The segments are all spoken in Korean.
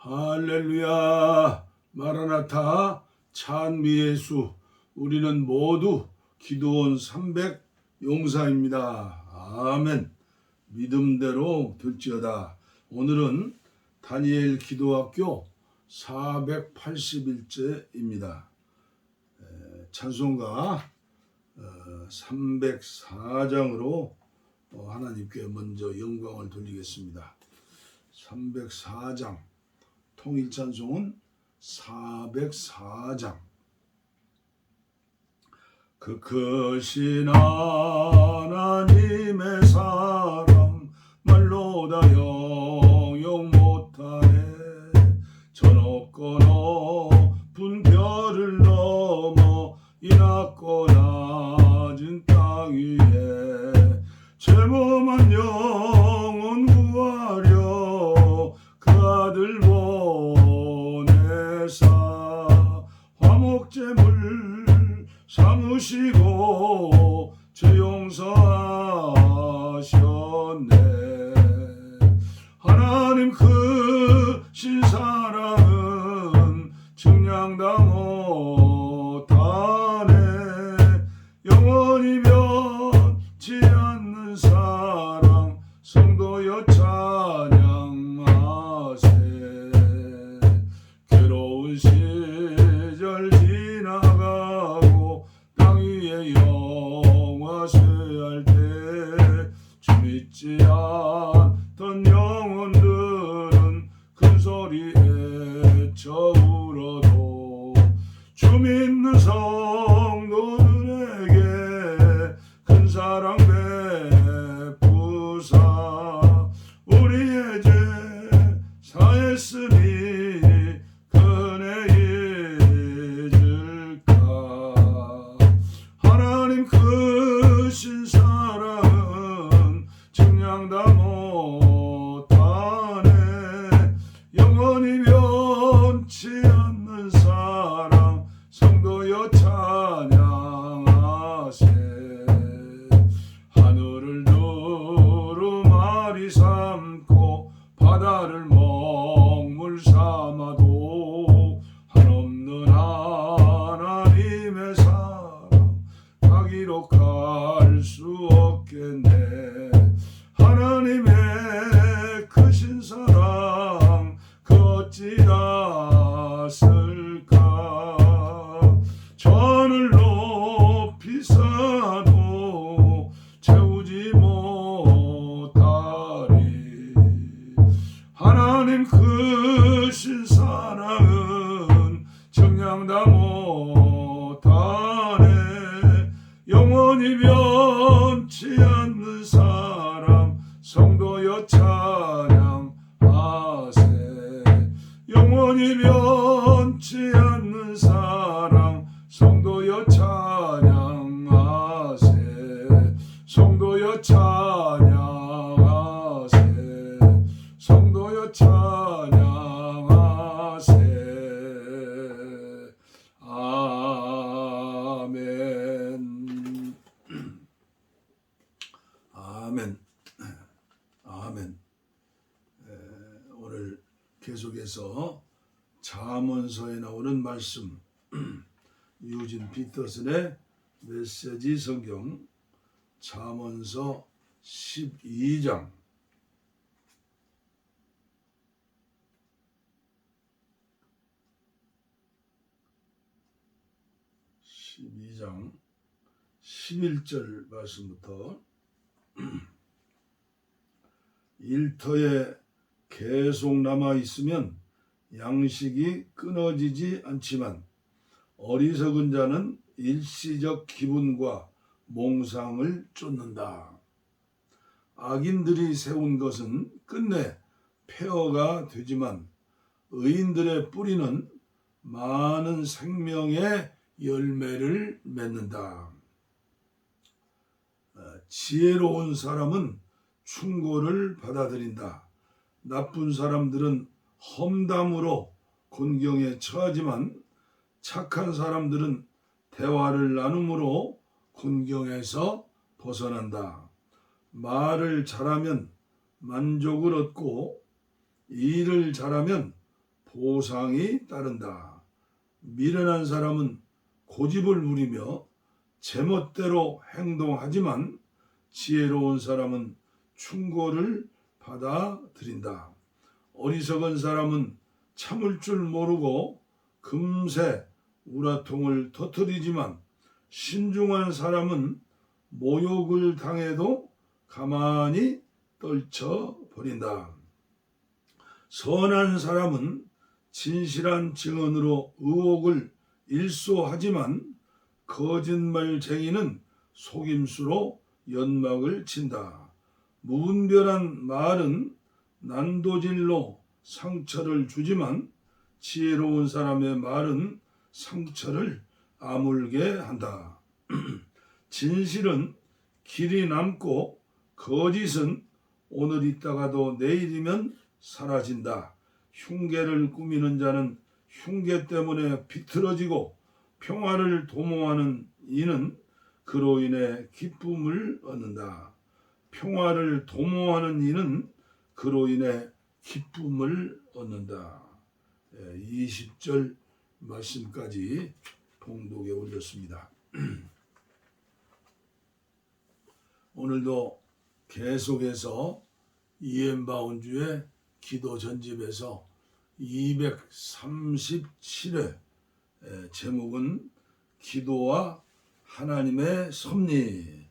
할렐루야. 마라나타. 찬미의 수. 우리는 모두 기도원 300 용사입니다. 아멘. 믿음대로 될지어다. 오늘은 다니엘 기도학교 481제입니다. 찬송가 304장으로 하나님께 먼저 영광을 돌리겠습니다. 304장. 통일찬송은 404장. 그 크신 하나님의 사랑 말로 다 영영 못하네. 저 높고 높은 별을 넘어 이 낮고 낮은 땅 위에 제 몸한 영혼 구하려 그 아들 보내사 화목제물 삼으시고 제 용서하셨네. 하나님 크신 사랑은 증량다 못하네. 영원히 변치 않는 사랑 성도여 찬양하세. 괴로운 시절 지나가고 땅 위에 영화쇠할 때 주 믿지 않던 영혼들은 큰 소리 외쳐 울어도 주 믿는 성도들에게 큰 사랑 베푸사 우리의 죄 사했으니 그네 잊을까. 하나님 크신 사랑은 증량다 못하네. 영원히 변치 않는 사랑 성도여 찬양하세. 하늘을 두루마리 삼고 바다를 먹물 삼아도 한없는 하나님의 사랑 다 기록할 수 없겠네. 하나님의 크신 사랑 그 어찌 닿았을까. 전을 높이 쌓아도 채우지 못하리. 하나님 크신 사랑은 증량다 못하네. 영원히 변치 않는 사랑 성도여 찬양하세. 영원히 변치 않는 사랑 성도여 찬양하세. 성도여 찬양하세. 성도여 찬양하세. 아멘. 아멘. 아멘. 오늘 계속해서 잠언서에 나오는 말씀 유진 피터슨의 메시지 성경 잠언서 12장 11절 말씀부터 일터에 계속 남아 있으면 양식이 끊어지지 않지만 어리석은 자는 일시적 기분과 몽상을 쫓는다. 악인들이 세운 것은 끝내 폐허가 되지만 의인들의 뿌리는 많은 생명의 열매를 맺는다. 지혜로운 사람은 충고를 받아들인다. 나쁜 사람들은 험담으로 곤경에 처하지만 착한 사람들은 대화를 나눔으로 곤경에서 벗어난다. 말을 잘하면 만족을 얻고 일을 잘하면 보상이 따른다. 미련한 사람은 고집을 부리며 제멋대로 행동하지만 지혜로운 사람은 충고를 받아들인다. 어리석은 사람은 참을 줄 모르고 금세 우라통을 터뜨리지만 신중한 사람은 모욕을 당해도 가만히 떨쳐버린다. 선한 사람은 진실한 증언으로 의혹을 일소하지만 거짓말쟁이는 속임수로 연막을 친다. 무분별한 말은 난도질로 상처를 주지만 지혜로운 사람의 말은 상처를 아물게 한다. 진실은 길이 남고 거짓은 오늘 있다가도 내일이면 사라진다. 흉계를 꾸미는 자는 흉계 때문에 비틀어지고 평화를 도모하는 이는 그로 인해 기쁨을 얻는다. 평화를 도모하는 이는 그로 인해 기쁨을 얻는다. 20절 말씀까지 봉독에 올렸습니다. 오늘도 계속해서 이엠바운주의 기도 전집에서 237회 제목은 기도와 하나님의 섭리.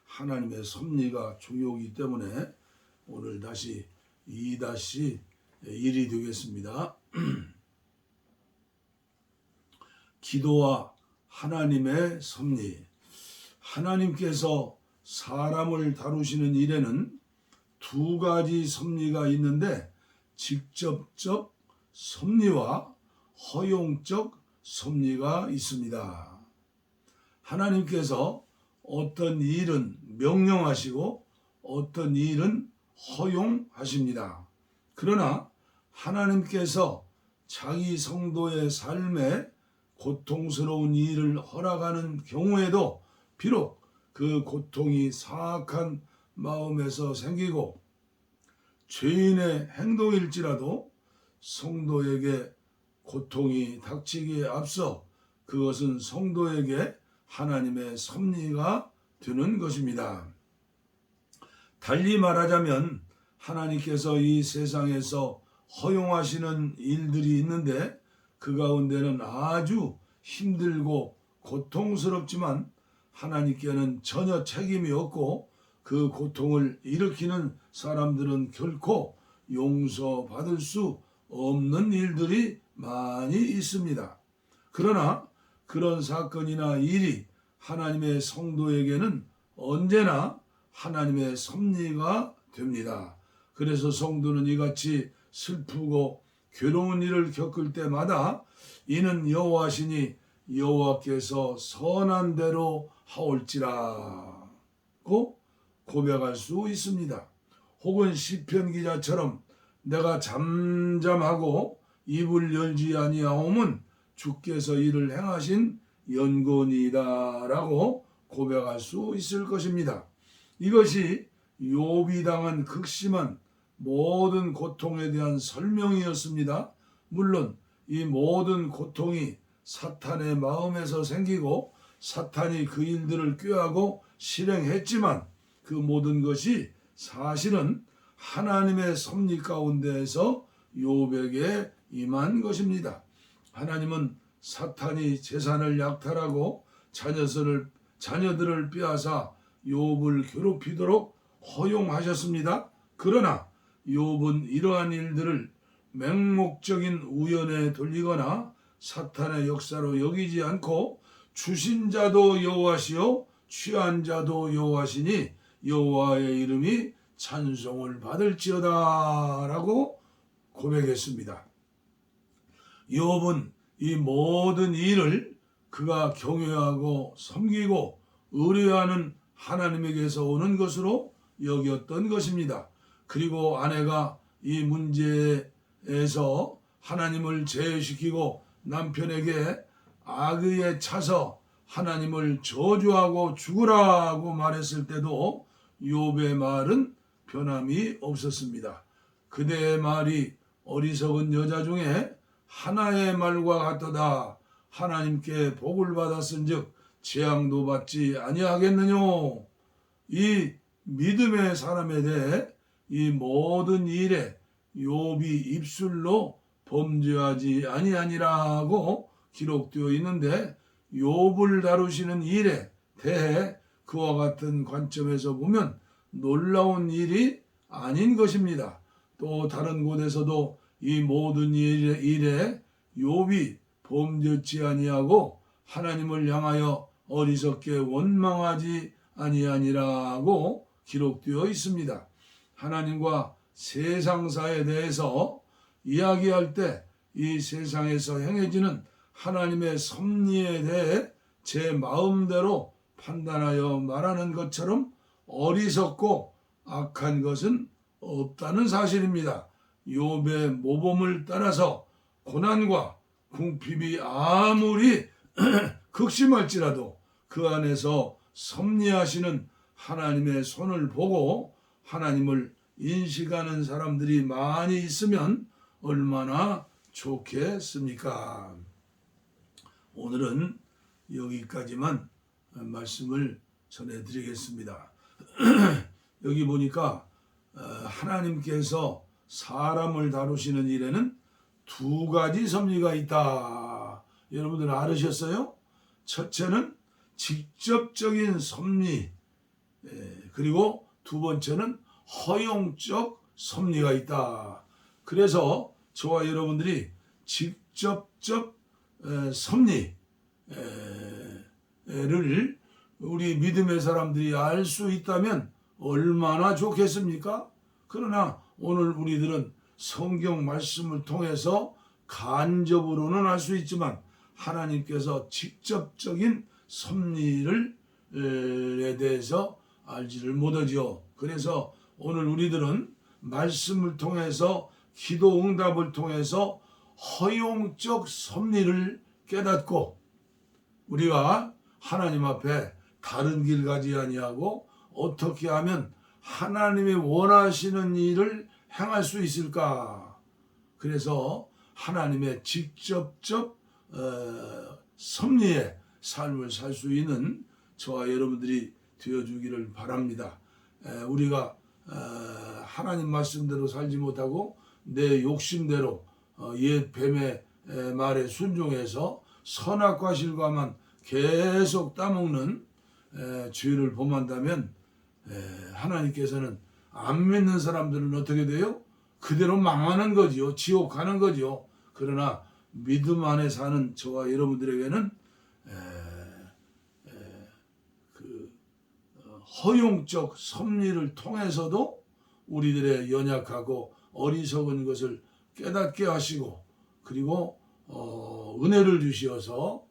하나님의 섭리가 중요하기 때문에 오늘 다시 2-1이 되겠습니다. 기도와 하나님의 섭리. 하나님께서 사람을 다루시는 일에는 두 가지 섭리가 있는데 직접적 섭리와 허용적 섭리가 있습니다. 하나님께서 어떤 일은 명령하시고 어떤 일은 허용하십니다. 그러나 하나님께서 자기 성도의 삶에 고통스러운 일을 허락하는 경우에도 비록 그 고통이 사악한 마음에서 생기고 죄인의 행동일지라도 성도에게 고통이 닥치기에 앞서 그것은 성도에게 하나님의 섭리가 되는 것입니다. 달리 말하자면 하나님께서 이 세상에서 허용하시는 일들이 있는데 그 가운데는 아주 힘들고 고통스럽지만 하나님께는 전혀 책임이 없고 그 고통을 일으키는 사람들은 결코 용서받을 수 없는 일들이 많이 있습니다. 그러나 그런 사건이나 일이 하나님의 성도에게는 언제나 하나님의 섭리가 됩니다. 그래서 성도는 이같이 슬프고 괴로운 일을 겪을 때마다 이는 여호와시니 여호와께서 선한 대로 하올지라고 고백할 수 있습니다. 혹은 시편 기자처럼 내가 잠잠하고 입을 열지 아니하오면 주께서 이를 행하신 연고니이다라고 고백할 수 있을 것입니다. 이것이 욥이 당한 극심한 모든 고통에 대한 설명이었습니다. 물론 이 모든 고통이 사탄의 마음에서 생기고 사탄이 그 일들을 꾀하고 실행했지만 그 모든 것이 사실은 하나님의 섭리 가운데에서 욥에게 임한 것입니다. 하나님은 사탄이 재산을 약탈하고 자녀들을 빼앗아 욥을 괴롭히도록 허용하셨습니다. 그러나 욥은 이러한 일들을 맹목적인 우연에 돌리거나 사탄의 역사로 여기지 않고 주신 자도 여호와시요 취한 자도 여호와시니 여호와의 이름이 찬송을 받을지어다 라고 고백했습니다. 욥은 이 모든 일을 그가 경외하고 섬기고 의뢰하는 하나님에게서 오는 것으로 여겼던 것입니다. 그리고 아내가 이 문제에서 하나님을 제외시키고 남편에게 악의에 차서 하나님을 저주하고 죽으라고 말했을 때도 욥의 말은 변함이 없었습니다. 그대의 말이 어리석은 여자 중에 하나의 말과 같도다. 하나님께 복을 받았은즉 재앙도 받지 아니하겠느뇨. 이 믿음의 사람에 대해 이 모든 일에 욥이 입술로 범죄하지 아니하니라고 기록되어 있는데, 욥을 다루시는 일에 대해 그와 같은 관점에서 보면 놀라운 일이 아닌 것입니다. 또 다른 곳에서도 이 모든 일에 욥이 범죄치 아니하고 하나님을 향하여 어리석게 원망하지 아니하니라고 기록되어 있습니다. 하나님과 세상사에 대해서 이야기할 때 이 세상에서 행해지는 하나님의 섭리에 대해 제 마음대로 판단하여 말하는 것처럼 어리석고 악한 것은 없다는 사실입니다. 욥의 모범을 따라서 고난과 궁핍이 아무리 극심할지라도 그 안에서 섭리하시는 하나님의 손을 보고 하나님을 인식하는 사람들이 많이 있으면 얼마나 좋겠습니까? 오늘은 여기까지만 말씀을 전해드리겠습니다. 여기 보니까 하나님께서 사람을 다루시는 일에는 두 가지 섭리가 있다. 여러분들 알으셨어요? 첫째는 직접적인 섭리, 그리고 두 번째는 허용적 섭리가 있다. 그래서 저와 여러분들이 직접적 섭리를 우리 믿음의 사람들이 알 수 있다면 얼마나 좋겠습니까? 그러나 오늘 우리들은 성경 말씀을 통해서 간접으로는 알 수 있지만 하나님께서 직접적인 섭리에 대해서 알지를 못하죠. 그래서 오늘 우리들은 말씀을 통해서 기도 응답을 통해서 허용적 섭리를 깨닫고 우리가 하나님 앞에 다른 길 가지 아니하고 어떻게 하면 하나님이 원하시는 일을 행할 수 있을까? 그래서 하나님의 직접적 섭리의 삶을 살 수 있는 저와 여러분들이 되어주기를 바랍니다. 우리가 하나님 말씀대로 살지 못하고 내 욕심대로 옛 뱀의 말에 순종해서 선악과 실과만 계속 따먹는 죄를 범한다면 하나님께서는 안 믿는 사람들은 어떻게 돼요? 그대로 망하는 거지요. 지옥 가는 거지요. 그러나 믿음 안에 사는 저와 여러분들에게는 허용적 섭리를 통해서도 우리들의 연약하고 어리석은 것을 깨닫게 하시고 그리고 은혜를 주시어서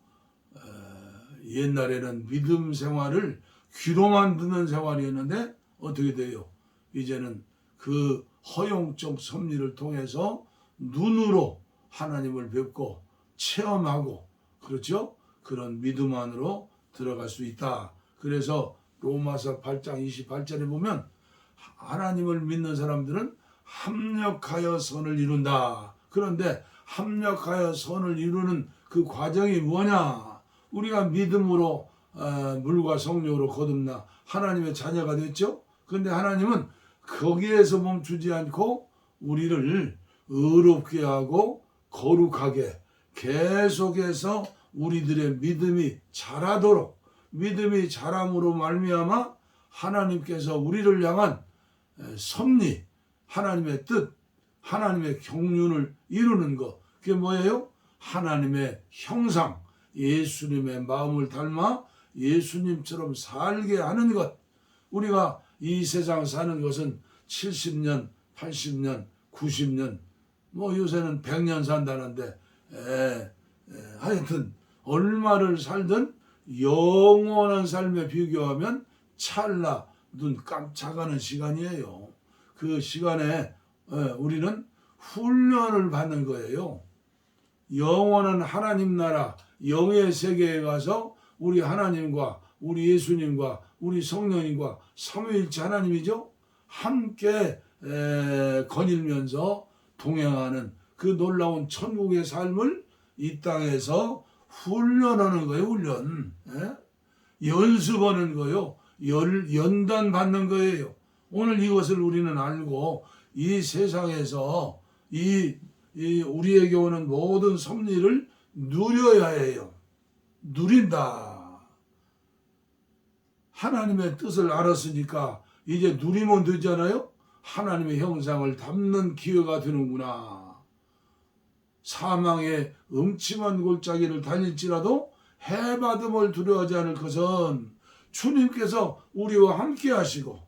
옛날에는 믿음 생활을 귀로만 듣는 생활이었는데 어떻게 돼요? 이제는 그 허용적 섭리를 통해서 눈으로 하나님을 뵙고 체험하고 그렇죠? 그런 믿음 안으로 들어갈 수 있다. 그래서 로마서 8장 28절에 보면 하나님을 믿는 사람들은 합력하여 선을 이룬다. 그런데 합력하여 선을 이루는 그 과정이 뭐냐? 우리가 믿음으로 물과 성령으로 거듭나 하나님의 자녀가 됐죠. 그런데 하나님은 거기에서 멈추지 않고 우리를 의롭게 하고 거룩하게 계속해서 우리들의 믿음이 자라도록 믿음이 자람으로 말미암아 하나님께서 우리를 향한 섭리, 하나님의 뜻, 하나님의 경륜을 이루는 것. 그게 뭐예요? 하나님의 형상, 예수님의 마음을 닮아 예수님처럼 살게 하는 것. 우리가 이 세상 사는 것은 70년, 80년, 90년, 요새는 100년 산다는데 하여튼 얼마를 살든 영원한 삶에 비교하면 찰나 눈 깜짝하는 시간이에요. 그 시간에 우리는 훈련을 받는 거예요. 영원한 하나님 나라 영의 세계에 가서 우리 하나님과 우리 예수님과 우리 성령님과 삼위일체 하나님이죠. 함께 거닐면서 동행하는 그 놀라운 천국의 삶을 이 땅에서 훈련하는 거예요. 훈련. 연습하는 거요. 연단 받는 거예요. 오늘 이것을 우리는 알고 이 세상에서 우리에게 오는 모든 섭리를 누려야 해요. 누린다. 하나님의 뜻을 알았으니까 이제 누리면 되잖아요. 하나님의 형상을 담는 기회가 되는구나. 사망의 음침한 골짜기를 달릴지라도 해받음을 두려워하지 않을 것은 주님께서 우리와 함께 하시고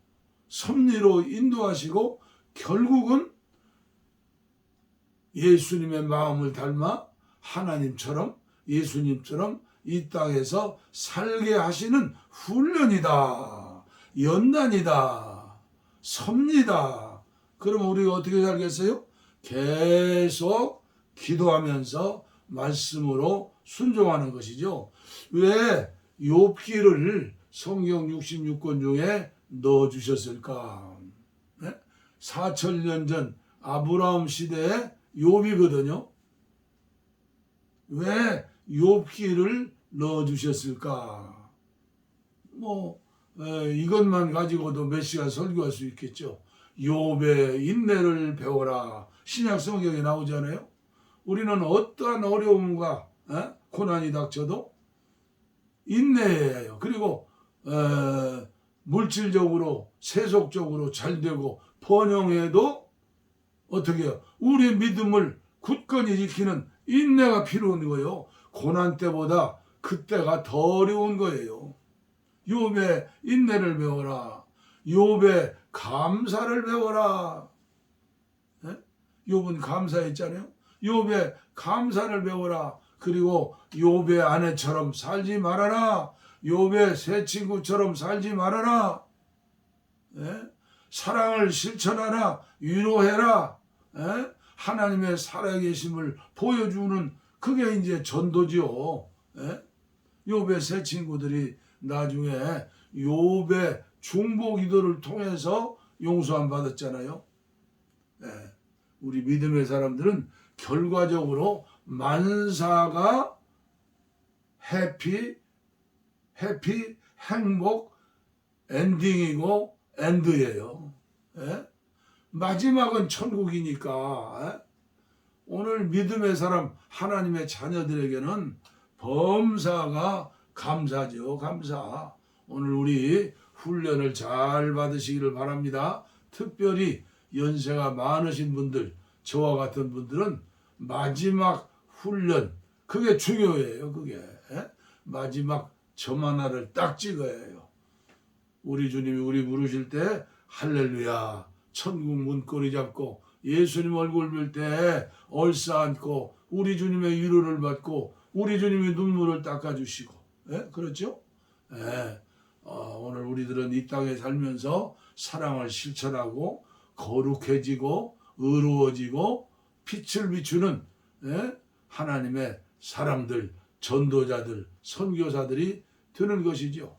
섭리로 인도하시고 결국은 예수님의 마음을 닮아 하나님처럼 예수님처럼 이 땅에서 살게 하시는 훈련이다. 연단이다. 섭니다. 그러면 우리가 어떻게 살겠어요? 계속 기도하면서 말씀으로 순종하는 것이죠. 왜 욥기를 성경 66권 중에 넣어주셨을까? 4,000년 전 아브라함 시대의 욥이거든요. 왜 욥기를 넣어주셨을까? 이것만 가지고도 몇 시간 설교할 수 있겠죠. 욥의 인내를 배워라. 신약 성경에 나오잖아요. 우리는 어떠한 어려움과 고난이 닥쳐도 인내해야 해요. 그리고 물질적으로 세속적으로 잘 되고 번영해도 어떻게 해요? 우리의 믿음을 굳건히 지키는 인내가 필요한 거예요. 고난 때보다 그때가 더 어려운 거예요. 욥의 인내를 배워라. 욥의 감사를 배워라. 욥은 감사했잖아요. 욥의 감사를 배워라. 그리고 욥의 아내처럼 살지 말아라. 욥의 새 친구처럼 살지 말아라. 사랑을 실천하라. 위로해라. 하나님의 살아계심을 보여주는 그게 이제 전도지요. 욥의 새 친구들이 나중에 욥의 중보 기도를 통해서 용서함 받았잖아요. 우리 믿음의 사람들은 결과적으로 만사가 해피, 행복, 엔딩이고 엔드예요. 마지막은 천국이니까 오늘 믿음의 사람 하나님의 자녀들에게는 범사가 감사죠. 감사. 오늘 우리 훈련을 잘 받으시기를 바랍니다. 특별히 연세가 많으신 분들, 저와 같은 분들은 마지막 훈련, 그게 중요해요. 그게 마지막 점 하나를 딱 찍어야 해요. 우리 주님이 우리 부르실 때 할렐루야 천국 문고리 잡고 예수님 얼굴 볼 때 얼싸안고 우리 주님의 위로를 받고 우리 주님의 눈물을 닦아주시고 그렇죠? 오늘 우리들은 이 땅에 살면서 사랑을 실천하고 거룩해지고 의로워지고 빛을 비추는 하나님의 사람들, 전도자들, 선교사들이 되는 것이죠.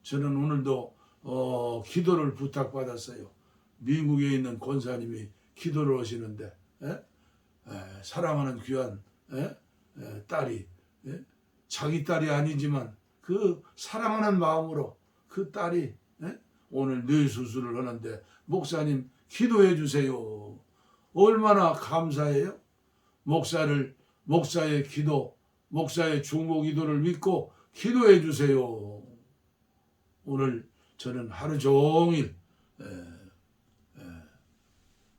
저는 오늘도 기도를 부탁받았어요. 미국에 있는 권사님이 기도를 하시는데 사랑하는 귀한 딸이 자기 딸이 아니지만 그 사랑하는 마음으로 그 딸이 오늘 뇌 수술을 하는데 목사님 기도해 주세요. 얼마나 감사해요. 목사의 기도, 목사의 중보 기도를 믿고 기도해 주세요. 오늘 저는 하루 종일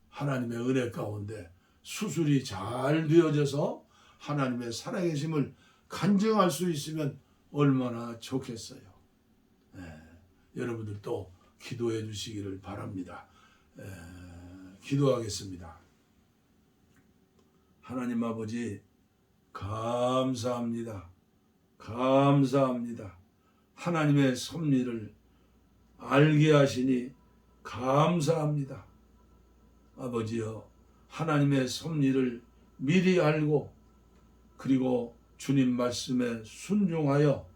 하나님의 은혜 가운데 수술이 잘 되어져서 하나님의 살아계심을 간증할 수 있으면 얼마나 좋겠어요. 여러분들도 기도해 주시기를 바랍니다. 기도하겠습니다. 하나님 아버지 감사합니다. 감사합니다. 하나님의 섭리를 알게 하시니 감사합니다. 아버지여, 하나님의 섭리를 미리 알고 그리고 주님 말씀에 순종하여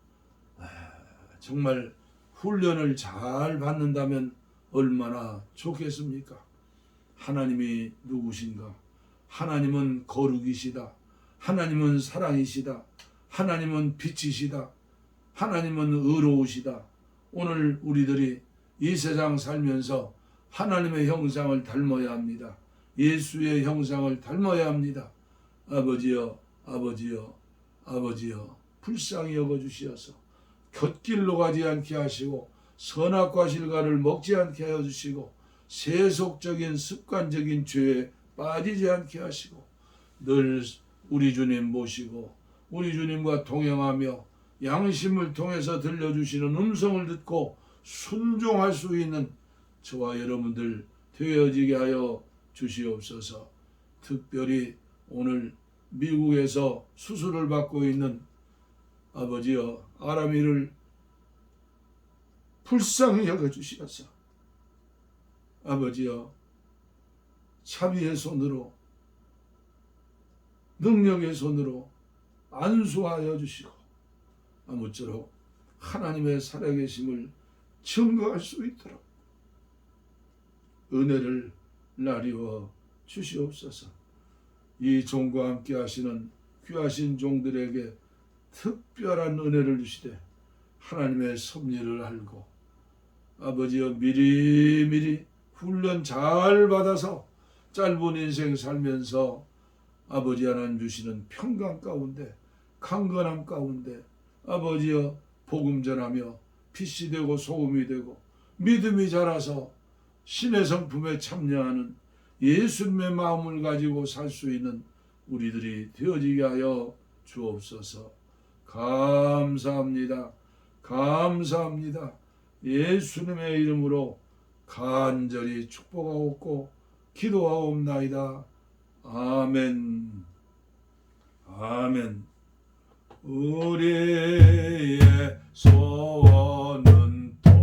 정말 훈련을 잘 받는다면 얼마나 좋겠습니까? 하나님이 누구신가? 하나님은 거룩이시다. 하나님은 사랑이시다. 하나님은 빛이시다. 하나님은 의로우시다. 오늘 우리들이 이 세상 살면서 하나님의 형상을 닮아야 합니다. 예수의 형상을 닮아야 합니다. 아버지여, 아버지여, 아버지여, 불쌍히 여겨주시어서 곁길로 가지 않게 하시고 선악과 실과를 먹지 않게 하여 주시고 세속적인 습관적인 죄에 빠지지 않게 하시고 늘 우리 주님 모시고 우리 주님과 동행하며 양심을 통해서 들려주시는 음성을 듣고 순종할 수 있는 저와 여러분들 되어지게 하여 주시옵소서. 특별히 오늘 미국에서 수술을 받고 있는 아버지여 아람이를 불쌍히 여겨주시어서 아버지여 자비의 손으로 능력의 손으로 안수하여 주시고 아무쪼록 하나님의 살아계심을 증거할 수 있도록 은혜를 나리워 주시옵소서. 이 종과 함께 하시는 귀하신 종들에게 특별한 은혜를 주시되 하나님의 섭리를 알고 아버지여 미리미리 훈련 잘 받아서 짧은 인생 살면서 아버지 하나님 주시는 평강 가운데 강건함 가운데 아버지여 복음 전하며 빛이 되고 소금이 되고 믿음이 자라서 신의 성품에 참여하는 예수님의 마음을 가지고 살 수 있는 우리들이 되어지게 하여 주옵소서. 감사합니다. 감사합니다. 예수님의 이름으로 간절히 축복하옵고 기도하옵나이다. 아멘. 아멘. 우리의 소원은 통일,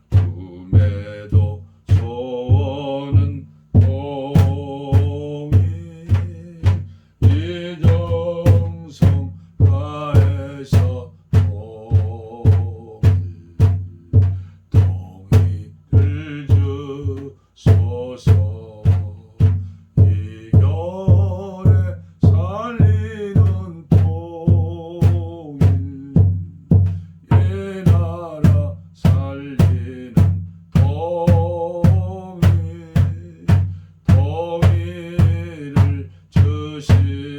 꿈에도 소원은 통일, 이정성 다해서 통일을 주소서. 통일을 주시